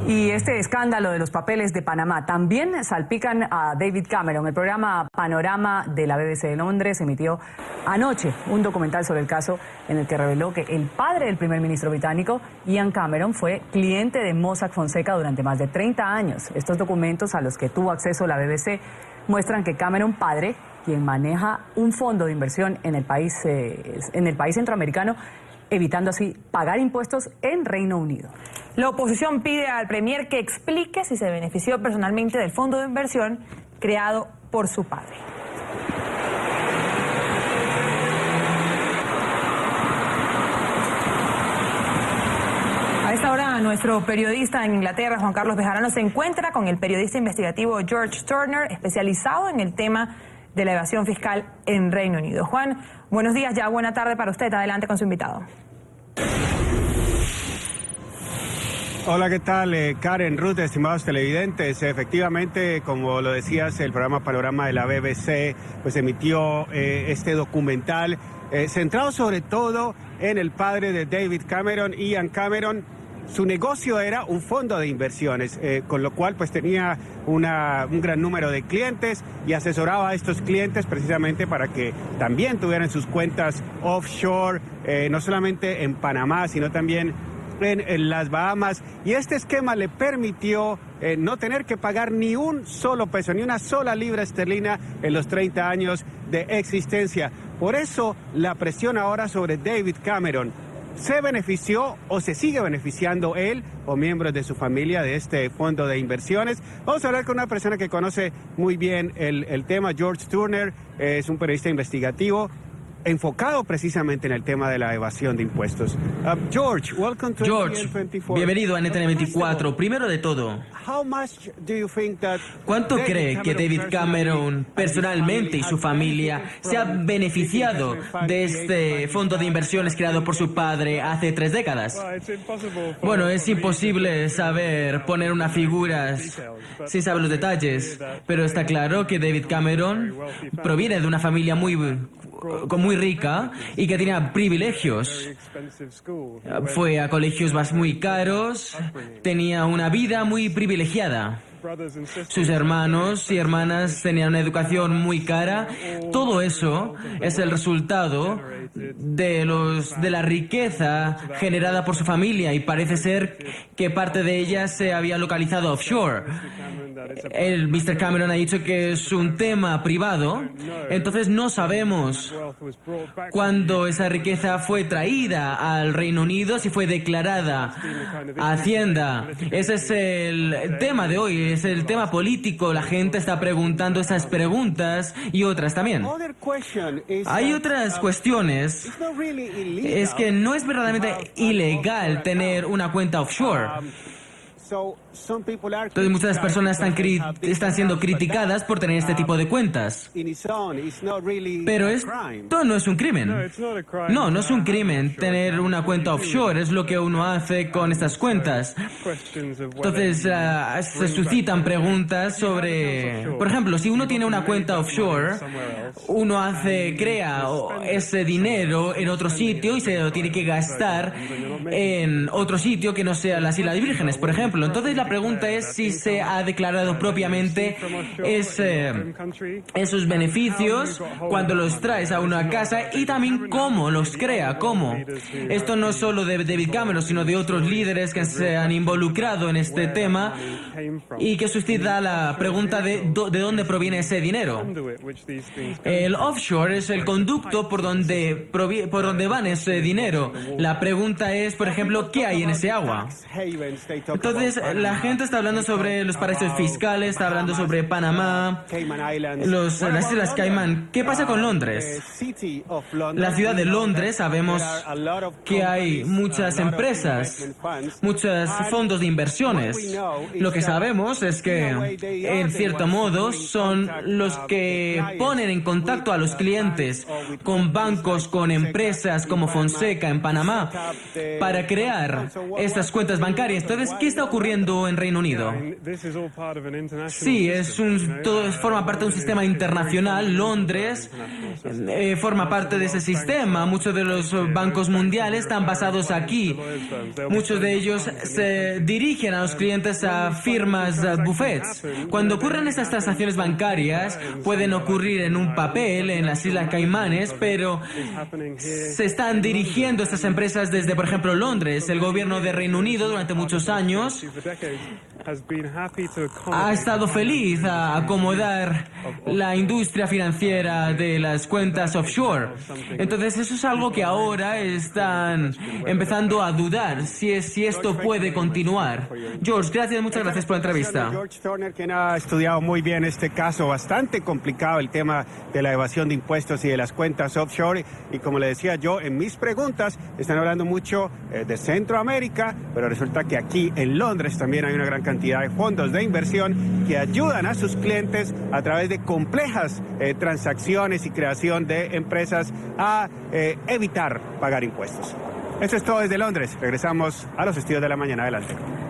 Y este escándalo de los papeles de Panamá también salpican a David Cameron. El programa Panorama de la BBC de Londres emitió anoche un documental sobre el caso en el que reveló que el padre del primer ministro británico, Ian Cameron, fue cliente de Mossack Fonseca durante más de 30 años. Estos documentos a los que tuvo acceso la BBC muestran que Cameron padre, quien maneja un fondo de inversión en el país centroamericano, evitando así pagar impuestos en Reino Unido. La oposición pide al premier que explique si se benefició personalmente del fondo de inversión creado por su padre. A esta hora, nuestro periodista en Inglaterra, Juan Carlos Bejarano, se encuentra con el periodista investigativo George Turner, especializado en el tema de la evasión fiscal en Reino Unido. Juan, buenos días, ya buena tarde para usted. Adelante con su invitado. Hola, ¿qué tal? Karen, Ruth, estimados televidentes. Efectivamente, como lo decías, el programa Panorama de la BBC pues emitió este documental centrado sobre todo en el padre de David Cameron, Ian Cameron. Su negocio era un fondo de inversiones, con lo cual pues tenía un gran número de clientes y asesoraba a estos clientes precisamente para que también tuvieran sus cuentas offshore, no solamente en Panamá, sino también en las Bahamas. Y este esquema le permitió no tener que pagar ni un solo peso, ni una sola libra esterlina en los 30 años de existencia. Por eso la presión ahora sobre David Cameron. ¿Se benefició o se sigue beneficiando él o miembros de su familia de este fondo de inversiones? Vamos a hablar con una persona que conoce muy bien el tema. George Turner es un periodista investigativo enfocado precisamente en el tema de la evasión de impuestos. George, welcome to NTN24. Bienvenido a NTN24. Primero de todo, ¿cuánto cree que David Cameron personalmente y su familia se ha beneficiado de este fondo de inversiones creado por su padre hace 3 décadas? Bueno, es imposible poner una figura sin saber los detalles, pero está claro que David Cameron proviene de una familia muy rica y que tenía privilegios. Fue a colegios muy caros, tenía una vida muy privilegiada. Sus hermanos y hermanas tenían una educación muy cara. Todo eso es el resultado de la riqueza generada por su familia y parece ser que parte de ella se había localizado offshore. El Mr. Cameron ha dicho que es un tema privado, entonces no sabemos cuándo esa riqueza fue traída al Reino Unido, si fue declarada a Hacienda. Ese es el tema de hoy, es el tema político. La gente está preguntando esas preguntas y otras también. Hay otras cuestiones. Es que no es verdaderamente ilegal tener una cuenta offshore. Entonces muchas personas están siendo criticadas por tener este tipo de cuentas. Pero esto no es un crimen. No es un crimen tener una cuenta offshore. Es lo que uno hace con estas cuentas. Entonces se suscitan preguntas sobre, por ejemplo, si uno tiene una cuenta offshore, uno crea ese dinero en otro sitio y se lo tiene que gastar en otro sitio que no sea las Islas Vírgenes, por ejemplo. Entonces la pregunta es si se ha declarado propiamente esos beneficios cuando los traes a una casa y también cómo los crea, cómo. Esto no solo de David Cameron, sino de otros líderes que se han involucrado en este tema y que suscita la pregunta de dónde proviene ese dinero. El offshore es el conducto por donde van ese dinero. La pregunta es, por ejemplo, ¿qué hay en ese agua? Entonces, la gente está hablando sobre los paraísos fiscales, está hablando sobre Panamá, las Islas Caimán. ¿Qué pasa con Londres? La ciudad de Londres, sabemos que hay muchas empresas, muchos fondos de inversiones. Lo que sabemos es que, en cierto modo, son los que ponen en contacto a los clientes con bancos, con empresas como Fonseca en Panamá, para crear estas cuentas bancarias. Entonces, ¿qué está ocurriendo ocurriendo en Reino Unido. Sí, todo forma parte de un sistema internacional. Londres forma parte de ese sistema. Muchos de los bancos mundiales están basados aquí. Muchos de ellos se dirigen a los clientes a firmas buffets. Cuando ocurren estas transacciones bancarias, pueden ocurrir en un papel en las Islas Caimanes, pero se están dirigiendo estas empresas desde, por ejemplo, Londres. El gobierno de Reino Unido durante muchos años ha estado feliz a acomodar la industria financiera de las cuentas offshore. Entonces eso es algo que ahora están empezando a dudar si esto puede continuar. George, muchas gracias por la entrevista. George Turner, quien ha estudiado muy bien este caso, bastante complicado el tema de la evasión de impuestos y de las cuentas offshore. Y como le decía yo, en mis preguntas están hablando mucho de Centroamérica, pero resulta que aquí en Londres también hay una gran cantidad de fondos de inversión que ayudan a sus clientes a través de complejas transacciones y creación de empresas a evitar pagar impuestos. Eso es todo desde Londres. Regresamos a los estudios de la mañana. Adelante.